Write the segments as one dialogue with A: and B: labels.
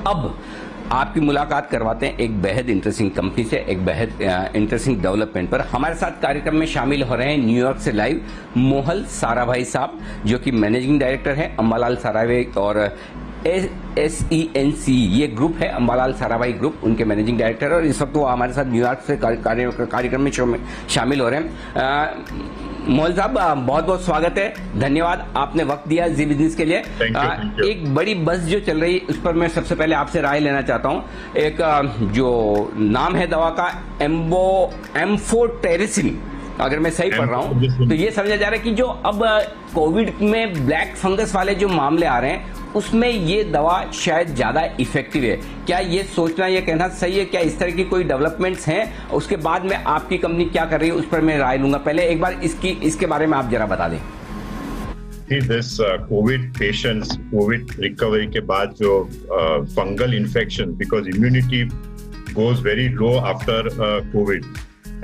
A: अब आपकी मुलाकात करवाते हैं एक बेहद इंटरेस्टिंग कंपनी से, एक बेहद इंटरेस्टिंग डेवलपमेंट पर। हमारे साथ कार्यक्रम में शामिल हो रहे हैं न्यूयॉर्क से लाइव मोहल साराभाई साहब, जो कि मैनेजिंग डायरेक्टर हैं अम्बालाल साराभाई और SENC ये ग्रुप है, अम्बालाल साराभाई ग्रुप, उनके मैनेजिंग डायरेक्टर, और इस वक्त वो हमारे साथ न्यूयॉर्क से कार्यक्रम में शामिल हो रहे हैं। मोहल साहब, बहुत बहुत स्वागत है, धन्यवाद आपने वक्त दिया जी बिजनेस के लिए।
B: Thank you.
A: एक बड़ी बस जो चल रही है उस पर मैं सबसे पहले आपसे राय लेना चाहता हूं। एक जो नाम है दवा का एम्फोटेरिसिन, अगर मैं सही पढ़ रहा हूं, तो ये समझा जा रहा है कि जो अब कोविड में ब्लैक फंगस वाले जो मामले आ रहे हैं उसमें ये दवा शायद ज्यादा इफेक्टिव है। क्या ये सोचना, ये कहना सही है? क्या इस तरह की कोई डेवलपमेंट्स हैं? उसके बाद में आपकी कंपनी क्या कर रही है उस पर मैं राय लूंगा। पहले एक बार इसके बारे में आप जरा बता दें।
B: This COVID patients, COVID recovery के बाद जो fungal infection, because immunity goes very low after COVID,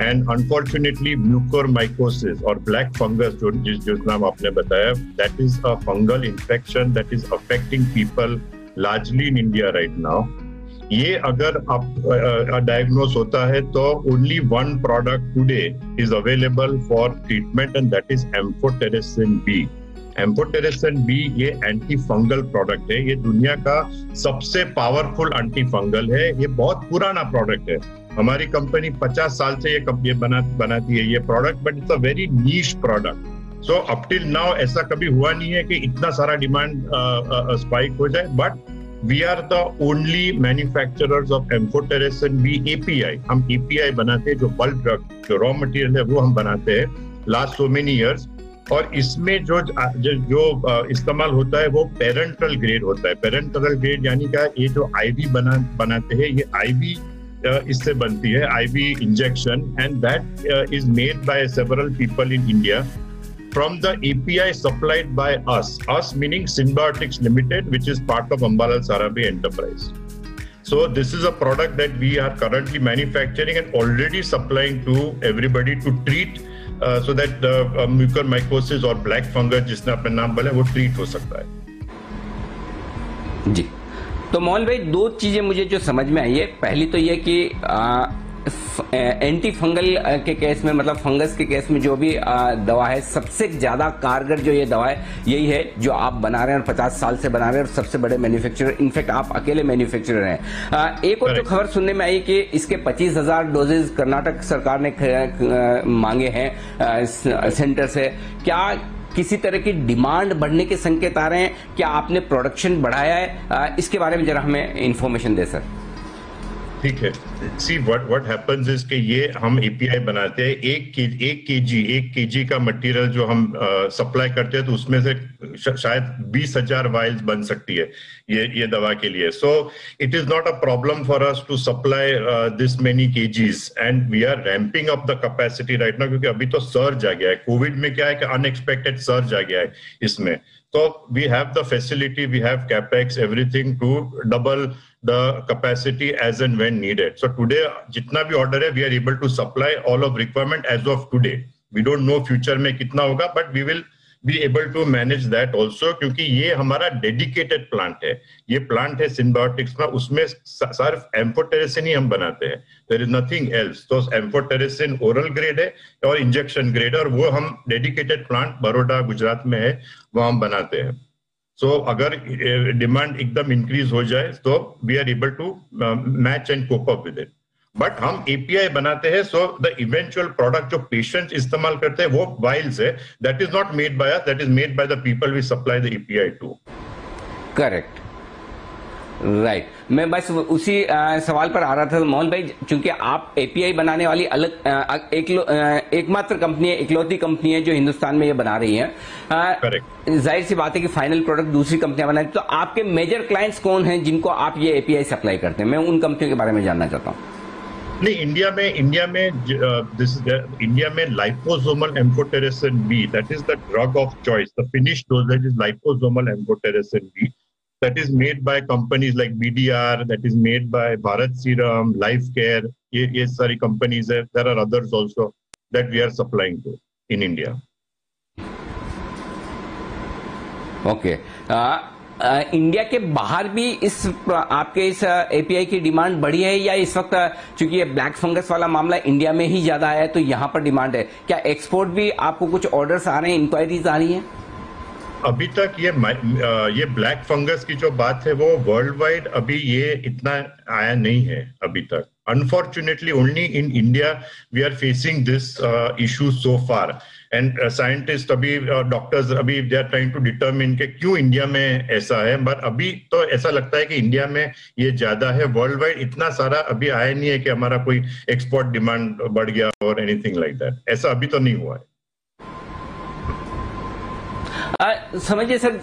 B: and unfortunately mucormycosis और ब्लैक फंगस जो नाम आपने बताया, that is a fungal infection that is affecting people largely in India right now. ये अगर आप डायग्नोस होता है तो only one product today is available for treatment and that is amphotericin B. Amphotericin B ये एंटी फंगल प्रोडक्ट है, ये दुनिया का सबसे पावरफुल एंटी फंगल है। ये बहुत पुराना प्रोडक्ट है, हमारी कंपनी 50 साल से ये बनाती है ये product, but it's a very niche product. So up till now ऐसा कभी हुआ नहीं है कि इतना सारा डिमांड स्पाइक हो जाए, but we are the only manufacturers of amphotericin B API। हम API बनाते हैं, जो बल्क ड्रग, जो रॉ मटेरियल है वो हम बनाते हैं लास्ट सो मेनी ईयर्स। और इसमें जो इस्तेमाल होता है वो पेरेंटल ग्रेड होता है। पेरेंटल ग्रेड यानी क्या, ये जो IV बनाते हैं, ये IV इससे बनती है, IV injection, and that is made by several people in India from the API supplied by us meaning Symbiotics Limited, which is part of Ambalal Sarabhai Enterprise. So this is a product that we are currently manufacturing and already supplying to everybody to treat so that the mucormycosis और black fungus जिसने अपना नाम बोला वो treat हो सकता है।
A: जी, तो मोहन भाई, दो चीजें मुझे जो समझ में आई है, पहली तो ये कि एंटी फंगल के केस में, मतलब फंगस के केस में जो भी दवा है, सबसे ज्यादा कारगर जो ये दवा है यही है जो आप बना रहे हैं और 50 साल से बना रहे हैं और सबसे बड़े मैन्युफैक्चरर, इनफैक्ट आप अकेले मैन्युफैक्चरर हैं। एक और जो खबर सुनने में आई कि इसके 25,000 डोजेज कर्नाटक सरकार ने मांगे हैं सेंटर से। क्या किसी तरह की डिमांड बढ़ने के संकेत आ रहे हैं? क्या आपने प्रोडक्शन बढ़ाया है? इसके बारे में जरा हमें इंफॉर्मेशन दे सर।
B: ठीक है, सी व्हाट हैपेंस इज कि ये हम API बनाते हैं, एक केजी का मटेरियल जो हम सप्लाई करते हैं, तो उसमें से शायद 20,000 वाइल्स बन सकती है ये दवा के लिए। So it is not a problem for us to supply this many KGs, and we are ramping up the capacity right now, क्योंकि अभी तो सर्ज आ गया है। कोविड में क्या है कि अनएक्सपेक्टेड सर्ज आ गया है इसमें, तो we have the facility, we have capex, everything to double the capacity as and when needed. So today जितना भी order है, we are able to supply all of requirement as of today. We don't know future में कितना होगा, but we will be able to manage that also, क्योंकि ये हमारा dedicated plant है। ये plant है Symbiotics में, उसमें सिर्फ एम्फोटेरिसिन ही हम बनाते हैं, there is nothing else। तो एम्फोटेरिसिन ओरल ग्रेड है और इंजेक्शन ग्रेड है, और वो हम डेडिकेटेड प्लांट बड़ौदा गुजरात में है, वो हम बनाते हैं। सो अगर डिमांड एकदम इंक्रीज हो जाए तो we are able to match and cope up with it. But हम API बनाते हैं, सो द इवेंचुअल प्रोडक्ट जो पेशेंट्स इस्तेमाल करते हैं वो वाइल्स है, that is not made by us, that is made by the people we supply the API to.
A: Correct, right. मैं बस उसी सवाल पर आ रहा था मोहन भाई, चूंकि आप API बनाने वाली अलग एकमात्र कंपनी है, इकलौती कंपनी है जो हिंदुस्तान में ये बना रही है। जाहिर सी बात है कि फाइनल प्रोडक्ट दूसरी कंपनियां बनाती, तो आपके मेजर क्लाइंट्स कौन हैं जिनको आप ये API सप्लाई करते हैं? मैं उन कंपनियों के बारे में जानना चाहता हूँ।
B: नहीं, इंडिया में liposomal amphotericin B, that is the drug of choice, the finished dosage is liposomal amphotericin B, that is made by companies like BDR, that is made by Bharat Serum, Lifecare, ये सारी companies है। There are others also that we are supplying to in India.
A: Okay. India के बाहर भी इस आपके इस API की डिमांड बढ़ी है, या इस वक्त चूंकि ये ब्लैक फंगस वाला मामला इंडिया में ही ज्यादा है तो यहां पर डिमांड है? क्या एक्सपोर्ट भी आपको कुछ ऑर्डर्स आ रहे हैं, इंक्वायरीज आ रही हैं?
B: अभी तक ये ब्लैक फंगस की जो बात है वो वर्ल्ड वाइड अभी ये इतना आया नहीं है अभी तक. Unfortunately, only in India we are facing this issue so far. And scientists अभी डॉक्टर्स अभी they are trying to determine कि क्यों इंडिया में ऐसा है. बट अभी तो ऐसा लगता है कि इंडिया में ये ज्यादा है. वर्ल्ड वाइड इतना सारा अभी आया नहीं है कि हमारा कोई एक्सपोर्ट डिमांड बढ़ गया और एनीथिंग लाइक दैट. ऐसा अभी तो नहीं हुआ है.
A: समझिए सर,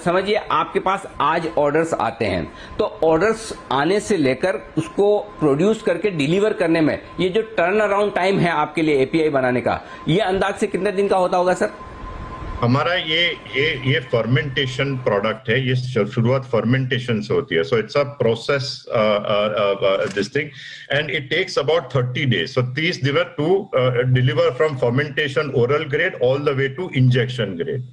A: समझिए आपके पास आज ऑर्डर्स आते हैं, तो ऑर्डर्स आने से लेकर उसको प्रोड्यूस करके डिलीवर करने में ये जो टर्न अराउंड टाइम है आपके लिए एपीआई बनाने का, ये अंदाज से कितने दिन का होता होगा सर?
B: हमारा ये फर्मेंटेशन प्रोडक्ट है. ये शुरुआत फर्मेंटेशन से होती है. So it's a process this thing and it takes about 30 days. So 30 दिन to deliver from fermentation oral grade all the way to injection grade.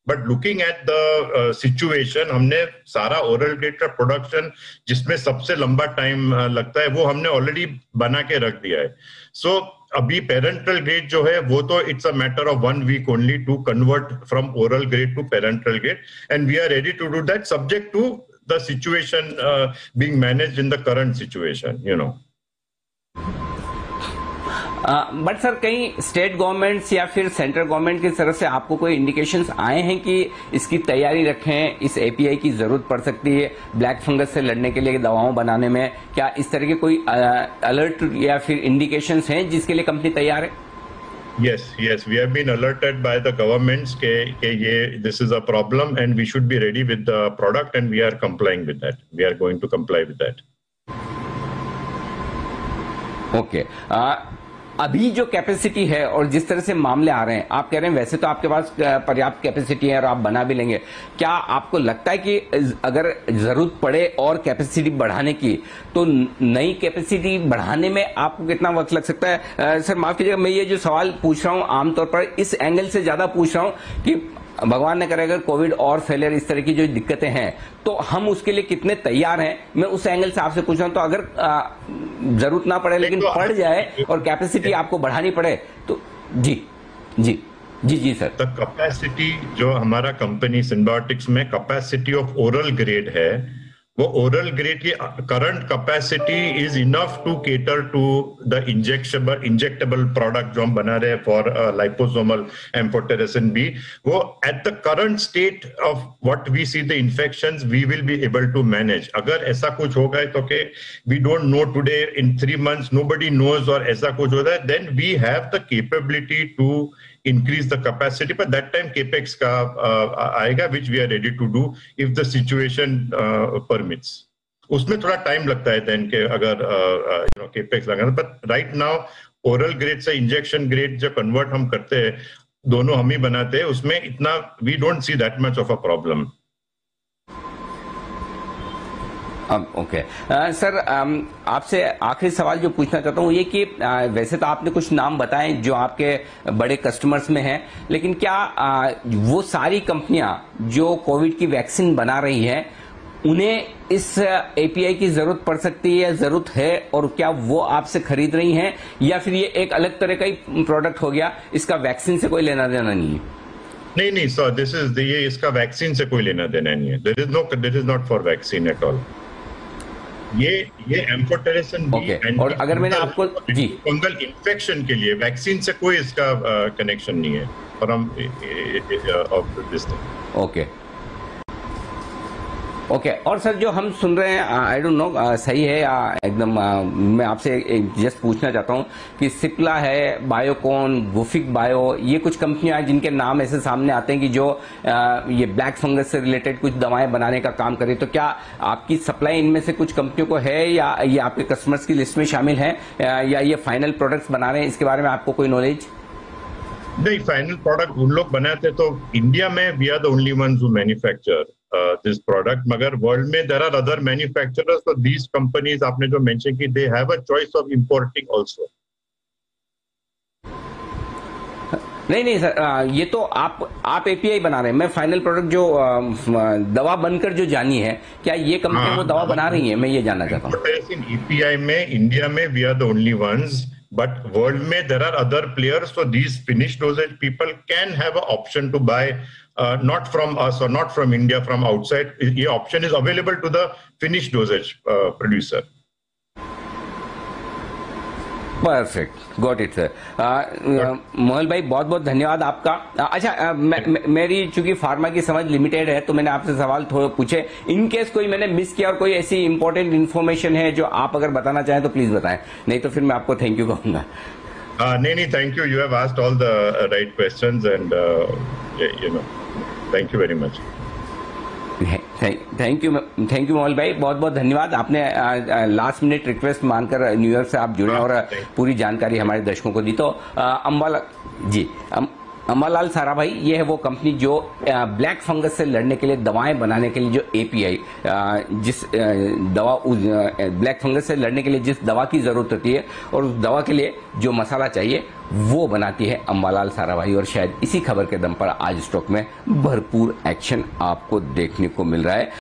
B: But looking at the situation, हमने सारा oral grade का production जिसमें सबसे लंबा time लगता है वो हमने ऑलरेडी बना के रख दिया है. सो अभी पेरेंटल ग्रेड जो है वो तो it's a matter of 1 week only to convert from oral grade to parenteral grade and we are ready to do that subject to the situation being managed in the current situation, you know.
A: But sir कहीं state governments या फिर central government की तरफ से आपको कोई indications आए हैं कि इसकी तैयारी रखें, इस एपीआई की जरूरत पड़ सकती है ब्लैक फंगस से लड़ने के लिए दवाओं बनाने में? क्या इस तरह के कोई अलर्ट या फिर इंडिकेशंस हैं जिसके लिए कंपनी तैयार है?
B: Yes, we have been alerted by the governments that this is a problem and we should be ready with the product and we are complying with that. We are going to comply with that.
A: Okay. अभी जो capacity है और जिस तरह से मामले आ रहे हैं, आप कह रहे हैं वैसे तो आपके पास पर्याप्त कैपेसिटी है और आप बना भी लेंगे, क्या आपको लगता है कि अगर जरूरत पड़े और कैपेसिटी बढ़ाने की तो नई कैपेसिटी बढ़ाने में आपको कितना वक्त लग सकता है? सर माफ कीजिएगा, मैं ये जो सवाल पूछ रहा हूं आमतौर पर इस एंगल से ज्यादा पूछ रहा हूं कि भगवान ने करे अगर कोविड और फैलियर इस तरह की जो दिक्कतें हैं तो हम उसके लिए कितने तैयार हैं, मैं उस एंगल से आपसे पूछ रहा हूं. तो अगर जरूरत ना पड़े लेकिन पड़ जाए और कैपेसिटी आपको बढ़ानी पड़े तो जी सर.
B: द कैपेसिटी जो हमारा कंपनी सिंबायोटिक्स में कैपेसिटी ऑफ ओरल ग्रेड है, वो ओरल ग्रेड की current capacity is enough to cater to the injectable product जो हम बना रहे हैं फॉर लाइपोसोमल एम्फोटेरेसिन बी. वो at the current state of what we see the infections we will be able to manage. अगर ऐसा कुछ होगा तो के we don't know today, in 3 months nobody knows, और ऐसा कुछ होता है, then we have the capability to increase the capacity, but that time capex का आएगा, which we are ready to do if the situation permits. उसमें थोड़ा time लगता है then के अगर capex लगाना. but right now oral grade से injection grade जो convert हम करते हैं, दोनों हम ही बनाते हैं, उसमें इतना we don't see that much of a problem.
A: Okay. Sir आपसे आखिरी सवाल जो पूछना चाहता हूँ ये कि वैसे तो आपने कुछ नाम बताए जो आपके बड़े कस्टमर्स में हैं, लेकिन क्या वो सारी कंपनियां जो कोविड की वैक्सीन बना रही हैं उन्हें इस एपीआई की जरूरत पड़ सकती है या जरूरत है, और क्या वो आपसे खरीद रही हैं, या फिर ये एक अलग तरह का ही प्रोडक्ट हो गया, इसका वैक्सीन से कोई लेना देना नहीं है?
B: नहीं सर, ये इसका वैक्सीन से कोई लेना देना नहीं है. This is not for vaccine at all. ये एम्फोटेरेसिन बी
A: और अगर मैंने आपको
B: फंगल इन्फेक्शन के लिए, वैक्सीन से कोई इसका कनेक्शन नहीं है. और हम
A: ओके. और सर जो हम सुन रहे हैं, आई डोंट नो सही है या एकदम, मैं आपसे जस्ट पूछना चाहता हूं कि सिप्ला है, बायोकॉन, गुफिक बायो, ये कुछ कंपनियां जिनके नाम ऐसे सामने आते हैं कि जो ये ब्लैक फंगस से रिलेटेड कुछ दवाएं बनाने का काम करे, तो क्या आपकी सप्लाई इनमें से कुछ कंपनियों को है या ये आपके कस्टमर्स की लिस्ट में शामिल है, या ये फाइनल प्रोडक्ट्स बना रहे हैं? इसके बारे में आपको कोई नॉलेज?
B: नहीं, फाइनल प्रोडक्ट उन लोग बनाते, तो इंडिया में we are the only ones who manufacture this product. मगर वर्ल्ड में there are other manufacturers, so these companies आपने जो mention की, they have a choice of importing also.
A: नहीं सर, ये तो आप एपीआई बना रहे हैं, मैं फाइनल प्रोडक्ट जो दवा बनकर जो जानी है, क्या ये कंपनी वो दवा बना रही है, मैं ये जानना चाहता हूँ।
B: इन एपीआई में इंडिया में we are the only ones, but world में there are other players, so these finish dosages people can have a option to buy not from us or not from India, from outside. ये option is available to the finished dosage producer.
A: Perfect, got it sir. Mohal भाई बहुत बहुत धन्यवाद आपका। अच्छा, मेरी चूंकि pharma की समझ लिमिटेड है तो मैंने आपसे सवाल थोड़े पूछे, इन केस कोई मैंने मिस किया और कोई ऐसी इंपॉर्टेंट इन्फॉर्मेशन है जो आप अगर बताना चाहें तो प्लीज बताएं, नहीं तो फिर मैं आपको थैंक यू कहूंगा।
B: नहीं, thank you. You have asked all the right questions, and thank you very much.
A: Thank you Mohal भाई, बहुत बहुत धन्यवाद। आपने लास्ट मिनट रिक्वेस्ट मानकर न्यूयॉर्क से आप जुड़े और पूरी जानकारी हमारे दर्शकों को दी। तो अंबालाल साराभाई, ये है वो कंपनी जो ब्लैक फंगस से लड़ने के लिए दवाएं बनाने के लिए जो एपीआई, जिस दवा ब्लैक फंगस से लड़ने के लिए जिस दवा की जरूरत होती है और उस दवा के लिए जो मसाला चाहिए वो बनाती है अंबालाल साराभाई। और शायद इसी खबर के दम पर आज स्टॉक में भरपूर एक्शन आपको देखने को मिल रहा है।